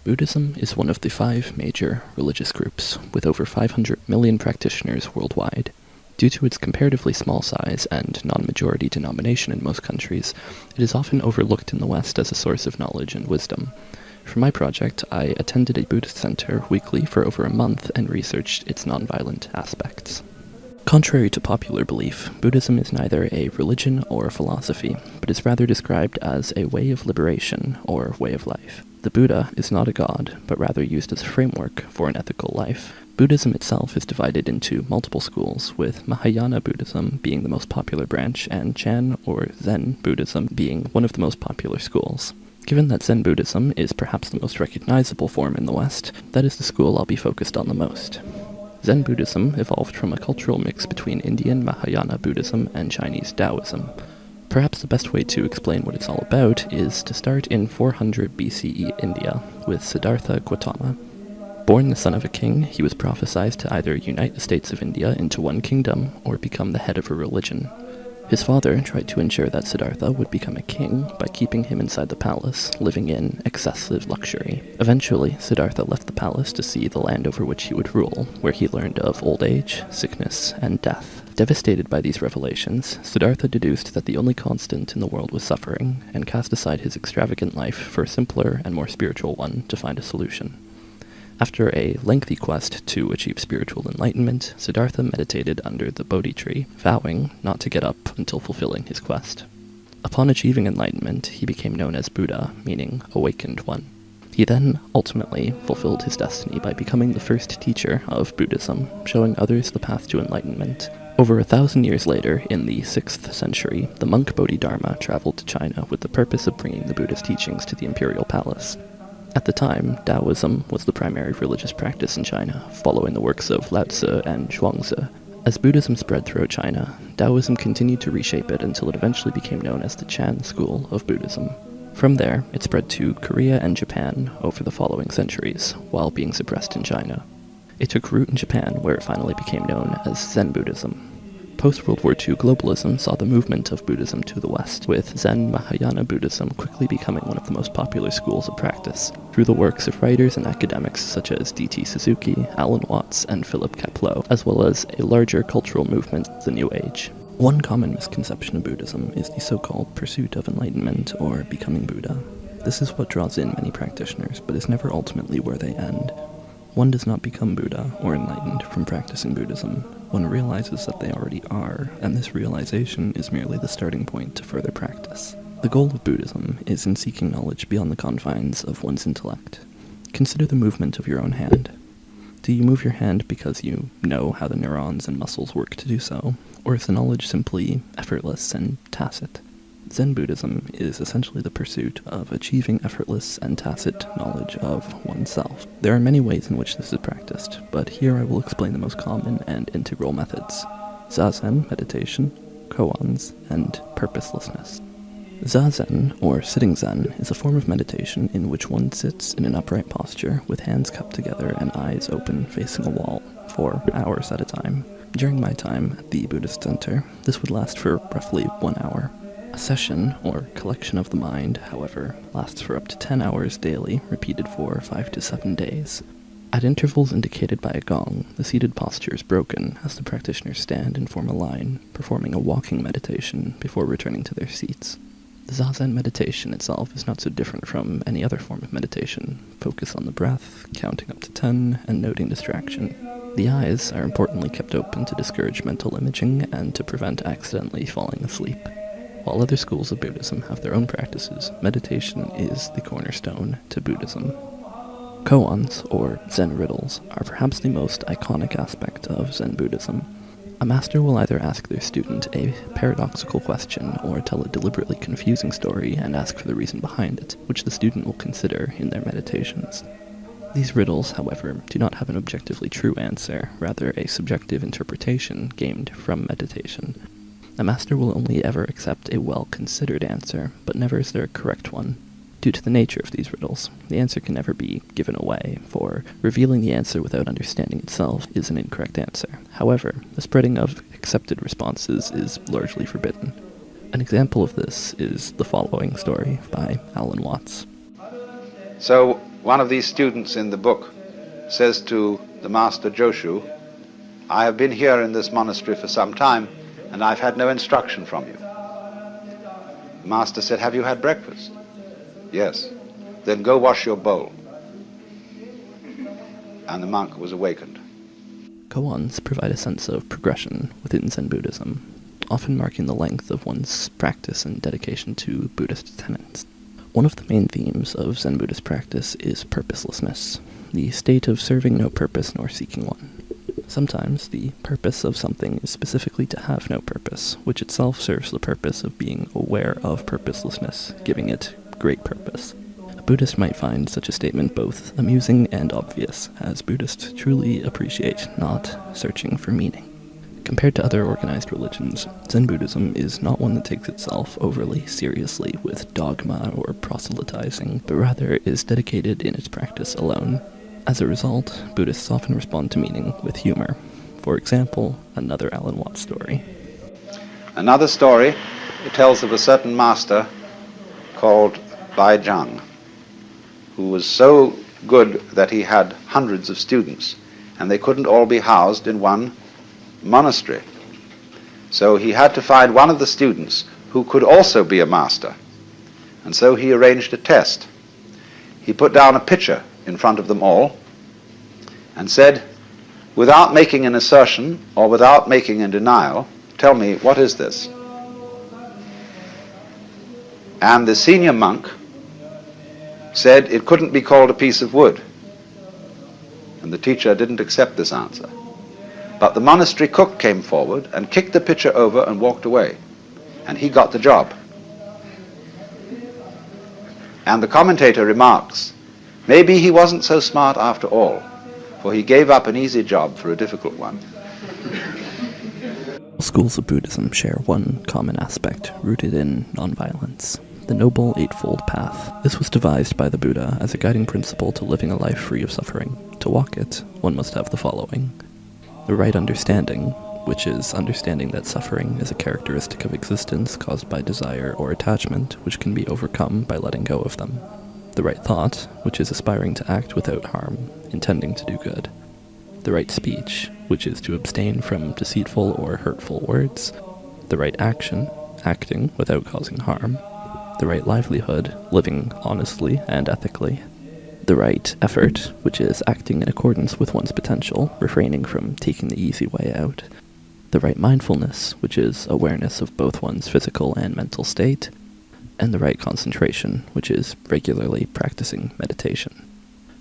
Buddhism is one of the 5 major religious groups, with over 500 million practitioners worldwide. Due to its comparatively small size and non-majority denomination in most countries, it is often overlooked in the West as a source of knowledge and wisdom. For my project, I attended a Buddhist center weekly for over a month and researched its nonviolent aspects. Contrary to popular belief, Buddhism is neither a religion or a philosophy, but is rather described as a way of liberation or way of life. The Buddha is not a god, but rather used as a framework for an ethical life. Buddhism itself is divided into multiple schools, with Mahayana Buddhism being the most popular branch and Chan or Zen Buddhism being one of the most popular schools. Given that Zen Buddhism is perhaps the most recognizable form in the West, that is the school I'll be focused on the most. Zen Buddhism evolved from a cultural mix between Indian Mahayana Buddhism and Chinese Taoism. Perhaps the best way to explain what it's all about is to start in 400 BCE India with Siddhartha Gautama. Born the son of a king, he was prophesied to either unite the states of India into one kingdom or become the head of a religion. His father tried to ensure that Siddhartha would become a king by keeping him inside the palace, living in excessive luxury. Eventually, Siddhartha left the palace to see the land over which he would rule, where he learned of old age, sickness, and death. Devastated by these revelations, Siddhartha deduced that the only constant in the world was suffering, and cast aside his extravagant life for a simpler and more spiritual one to find a solution. After a lengthy quest to achieve spiritual enlightenment, Siddhartha meditated under the Bodhi tree, vowing not to get up until fulfilling his quest. Upon achieving enlightenment, he became known as Buddha, meaning awakened one. He then ultimately fulfilled his destiny by becoming the first teacher of Buddhism, showing others the path to enlightenment. Over 1,000 years later, in the 6th century, the monk Bodhidharma traveled to China with the purpose of bringing the Buddhist teachings to the imperial palace. At the time, Taoism was the primary religious practice in China, following the works of Lao Tzu and Zhuangzi. As Buddhism spread throughout China, Taoism continued to reshape it until it eventually became known as the Chan school of Buddhism. From there, it spread to Korea and Japan over the following centuries, while being suppressed in China. It took root in Japan, where it finally became known as Zen Buddhism. Post-World War II globalism saw the movement of Buddhism to the West, with Zen Mahayana Buddhism quickly becoming one of the most popular schools of practice, through the works of writers and academics such as D.T. Suzuki, Alan Watts, and Philip Kapleau, as well as a larger cultural movement, the New Age. One common misconception of Buddhism is the so-called pursuit of enlightenment, or becoming Buddha. This is what draws in many practitioners, but is never ultimately where they end. One does not become Buddha or enlightened from practicing Buddhism. One realizes that they already are, and this realization is merely the starting point to further practice. The goal of Buddhism is in seeking knowledge beyond the confines of one's intellect. Consider the movement of your own hand. Do you move your hand because you know how the neurons and muscles work to do so, or is the knowledge simply effortless and tacit? Zen Buddhism is essentially the pursuit of achieving effortless and tacit knowledge of oneself. There are many ways in which this is practiced, but here I will explain the most common and integral methods: Zazen, meditation, koans, and purposelessness. Zazen, or sitting Zen, is a form of meditation in which one sits in an upright posture with hands cupped together and eyes open facing a wall for hours at a time. During my time at the Buddhist center, this would last for roughly 1 hour. A session, or collection of the mind, however, lasts for up to 10 hours daily, repeated for 5 to 7 days. At intervals indicated by a gong, the seated posture is broken as the practitioners stand and form a line, performing a walking meditation before returning to their seats. The Zazen meditation itself is not so different from any other form of meditation. Focus on the breath, counting up to 10, and noting distraction. The eyes are importantly kept open to discourage mental imaging and to prevent accidentally falling asleep. While other schools of Buddhism have their own practices, meditation is the cornerstone to Buddhism. Koans, or Zen riddles, are perhaps the most iconic aspect of Zen Buddhism. A master will either ask their student a paradoxical question or tell a deliberately confusing story and ask for the reason behind it, which the student will consider in their meditations. These riddles, however, do not have an objectively true answer, rather a subjective interpretation gained from meditation. A master will only ever accept a well-considered answer, but never is there a correct one. Due to the nature of these riddles, the answer can never be given away, for revealing the answer without understanding itself is an incorrect answer. However, the spreading of accepted responses is largely forbidden. An example of this is the following story by Alan Watts. So, one of these students in the book says to the master Joshu, "I have been here in this monastery for some time and I've had no instruction from you." The master said, "Have you had breakfast?" "Yes." "Then go wash your bowl." And the monk was awakened. Koans provide a sense of progression within Zen Buddhism, often marking the length of one's practice and dedication to Buddhist tenets. One of the main themes of Zen Buddhist practice is purposelessness, the state of serving no purpose nor seeking one. Sometimes the purpose of something is specifically to have no purpose, which itself serves the purpose of being aware of purposelessness, giving it great purpose. A Buddhist might find such a statement both amusing and obvious, as Buddhists truly appreciate not searching for meaning. Compared to other organized religions, Zen Buddhism is not one that takes itself overly seriously with dogma or proselytizing, but rather is dedicated in its practice alone. As a result, Buddhists often respond to meaning with humor. For example, another Alan Watts story. Another story tells of a certain master called Bai Zhang, who was so good that he had hundreds of students, and they couldn't all be housed in one monastery. So he had to find one of the students who could also be a master. And so he arranged a test. He put down a pitcher in front of them all and said, "Without making an assertion or without making a denial, tell me, what is this?" And the senior monk said it couldn't be called a piece of wood. And the teacher didn't accept this answer. But the monastery cook came forward and kicked the pitcher over and walked away. And he got the job. And the commentator remarks, maybe he wasn't so smart after all, for he gave up an easy job for a difficult one. Schools of Buddhism share one common aspect rooted in nonviolence: the Noble Eightfold Path. This was devised by the Buddha as a guiding principle to living a life free of suffering. To walk it, one must have the following: the right understanding, which is understanding that suffering is a characteristic of existence caused by desire or attachment, which can be overcome by letting go of them. The right thought, which is aspiring to act without harm, intending to do good. The right speech, which is to abstain from deceitful or hurtful words. The right action, acting without causing harm. The right livelihood, living honestly and ethically. The right effort, which is acting in accordance with one's potential, refraining from taking the easy way out. The right mindfulness, which is awareness of both one's physical and mental state. And the right concentration, which is regularly practicing meditation.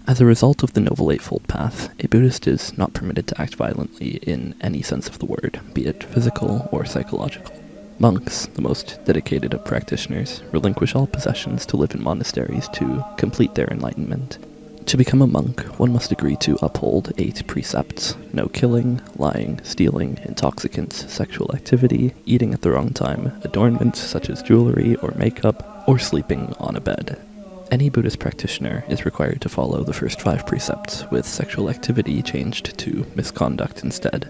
As a result of the Noble Eightfold Path, a Buddhist is not permitted to act violently in any sense of the word, be it physical or psychological. Monks, the most dedicated of practitioners, relinquish all possessions to live in monasteries to complete their enlightenment. To become a monk, one must agree to uphold 8 precepts: no killing, lying, stealing, intoxicants, sexual activity, eating at the wrong time, adornments such as jewelry or makeup, or sleeping on a bed. Any Buddhist practitioner is required to follow the first 5 precepts, with sexual activity changed to misconduct instead.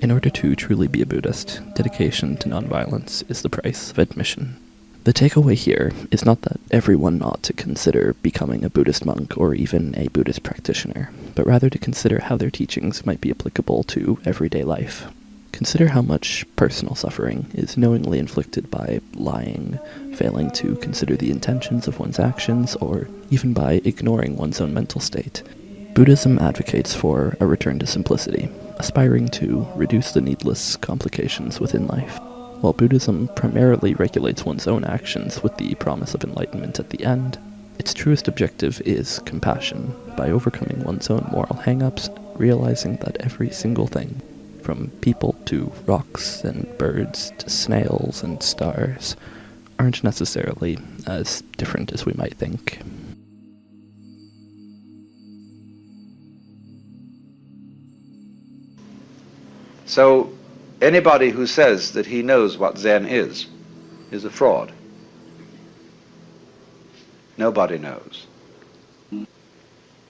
In order to truly be a Buddhist, dedication to nonviolence is the price of admission. The takeaway here is not that everyone ought to consider becoming a Buddhist monk or even a Buddhist practitioner, but rather to consider how their teachings might be applicable to everyday life. Consider how much personal suffering is knowingly inflicted by lying, failing to consider the intentions of one's actions, or even by ignoring one's own mental state. Buddhism advocates for a return to simplicity, aspiring to reduce the needless complications within life. While Buddhism primarily regulates one's own actions with the promise of enlightenment at the end, its truest objective is compassion, by overcoming one's own moral hang-ups, realizing that every single thing, from people to rocks and birds to snails and stars, aren't necessarily as different as we might think. So anybody who says that he knows what Zen is a fraud. Nobody knows.